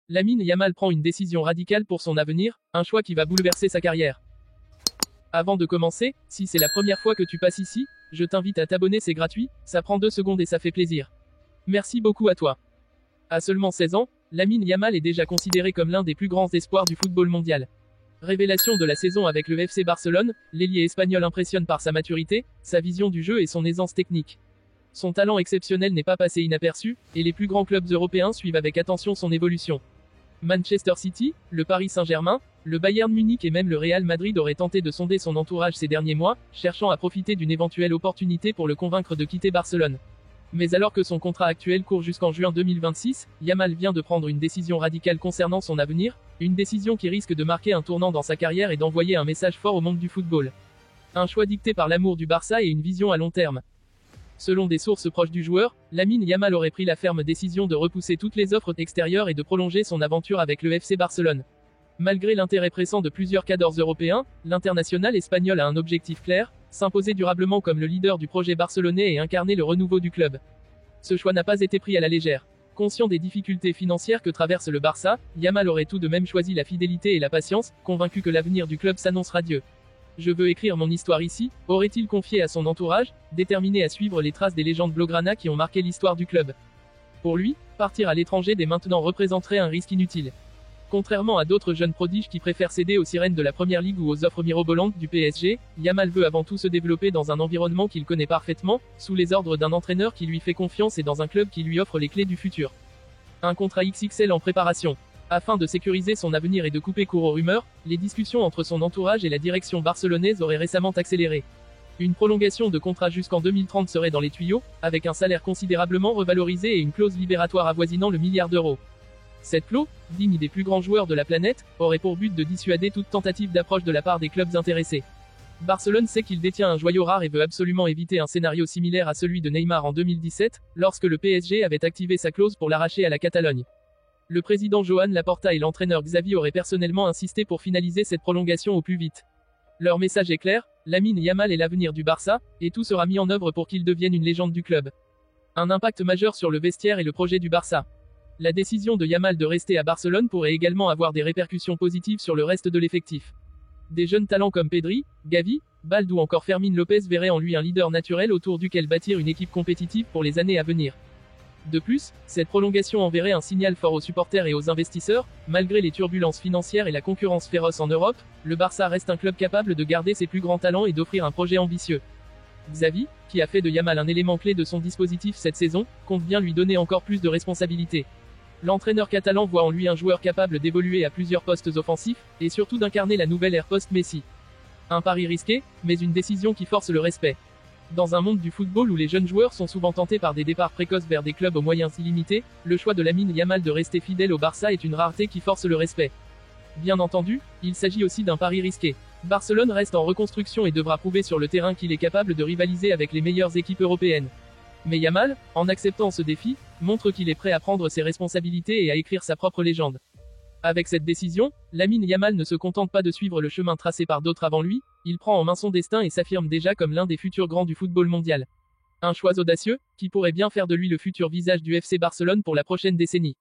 Lamine Yamal prend une décision radicale pour son avenir, un choix qui va bouleverser sa carrière. Avant de commencer, si c'est la première fois que tu passes ici, je t'invite à t'abonner, c'est gratuit, ça prend 2 secondes et ça fait plaisir. Merci beaucoup à toi. À seulement 16 ans, Lamine Yamal est déjà considéré comme l'un des plus grands espoirs du football mondial. Révélation de la saison avec le FC Barcelone, l'ailier espagnol impressionne par sa maturité, sa vision du jeu et son aisance technique. Son talent exceptionnel n'est pas passé inaperçu, et les plus grands clubs européens suivent avec attention son évolution. Manchester City, le Paris Saint-Germain, le Bayern Munich et même le Real Madrid auraient tenté de sonder son entourage ces derniers mois, cherchant à profiter d'une éventuelle opportunité pour le convaincre de quitter Barcelone. Mais alors que son contrat actuel court jusqu'en juin 2026, Yamal vient de prendre une décision radicale concernant son avenir, une décision qui risque de marquer un tournant dans sa carrière et d'envoyer un message fort au monde du football. Un choix dicté par l'amour du Barça et une vision à long terme. Selon des sources proches du joueur, Lamine Yamal aurait pris la ferme décision de repousser toutes les offres extérieures et de prolonger son aventure avec le FC Barcelone. Malgré l'intérêt pressant de plusieurs cadors européens, l'international espagnol a un objectif clair, s'imposer durablement comme le leader du projet barcelonais et incarner le renouveau du club. Ce choix n'a pas été pris à la légère. Conscient des difficultés financières que traverse le Barça, Yamal aurait tout de même choisi la fidélité et la patience, convaincu que l'avenir du club s'annonce radieux. Je veux écrire mon histoire ici, aurait-il confié à son entourage, déterminé à suivre les traces des légendes blaugrana qui ont marqué l'histoire du club. Pour lui, partir à l'étranger dès maintenant représenterait un risque inutile. Contrairement à d'autres jeunes prodiges qui préfèrent céder aux sirènes de la Première Ligue ou aux offres mirobolantes du PSG, Yamal veut avant tout se développer dans un environnement qu'il connaît parfaitement, sous les ordres d'un entraîneur qui lui fait confiance et dans un club qui lui offre les clés du futur. Un contrat XXL en préparation. Afin de sécuriser son avenir et de couper court aux rumeurs, les discussions entre son entourage et la direction barcelonaise auraient récemment accéléré. Une prolongation de contrat jusqu'en 2030 serait dans les tuyaux, avec un salaire considérablement revalorisé et une clause libératoire avoisinant le milliard d'euros. Cette clause, digne des plus grands joueurs de la planète, aurait pour but de dissuader toute tentative d'approche de la part des clubs intéressés. Barcelone sait qu'il détient un joyau rare et veut absolument éviter un scénario similaire à celui de Neymar en 2017, lorsque le PSG avait activé sa clause pour l'arracher à la Catalogne. Le président Joan Laporta et l'entraîneur Xavi auraient personnellement insisté pour finaliser cette prolongation au plus vite. Leur message est clair, Lamine Yamal est l'avenir du Barça, et tout sera mis en œuvre pour qu'il devienne une légende du club. Un impact majeur sur le vestiaire et le projet du Barça. La décision de Yamal de rester à Barcelone pourrait également avoir des répercussions positives sur le reste de l'effectif. Des jeunes talents comme Pedri, Gavi, Balde ou encore Fermín López verraient en lui un leader naturel autour duquel bâtir une équipe compétitive pour les années à venir. De plus, cette prolongation enverrait un signal fort aux supporters et aux investisseurs, malgré les turbulences financières et la concurrence féroce en Europe, le Barça reste un club capable de garder ses plus grands talents et d'offrir un projet ambitieux. Xavi, qui a fait de Yamal un élément clé de son dispositif cette saison, compte bien lui donner encore plus de responsabilités. L'entraîneur catalan voit en lui un joueur capable d'évoluer à plusieurs postes offensifs, et surtout d'incarner la nouvelle ère post-Messi. Un pari risqué, mais une décision qui force le respect. Dans un monde du football où les jeunes joueurs sont souvent tentés par des départs précoces vers des clubs aux moyens illimités, le choix de Lamine Yamal de rester fidèle au Barça est une rareté qui force le respect. Bien entendu, il s'agit aussi d'un pari risqué. Barcelone reste en reconstruction et devra prouver sur le terrain qu'il est capable de rivaliser avec les meilleures équipes européennes. Mais Yamal, en acceptant ce défi, montre qu'il est prêt à prendre ses responsabilités et à écrire sa propre légende. Avec cette décision, Lamine Yamal ne se contente pas de suivre le chemin tracé par d'autres avant lui, il prend en main son destin et s'affirme déjà comme l'un des futurs grands du football mondial. Un choix audacieux, qui pourrait bien faire de lui le futur visage du FC Barcelone pour la prochaine décennie.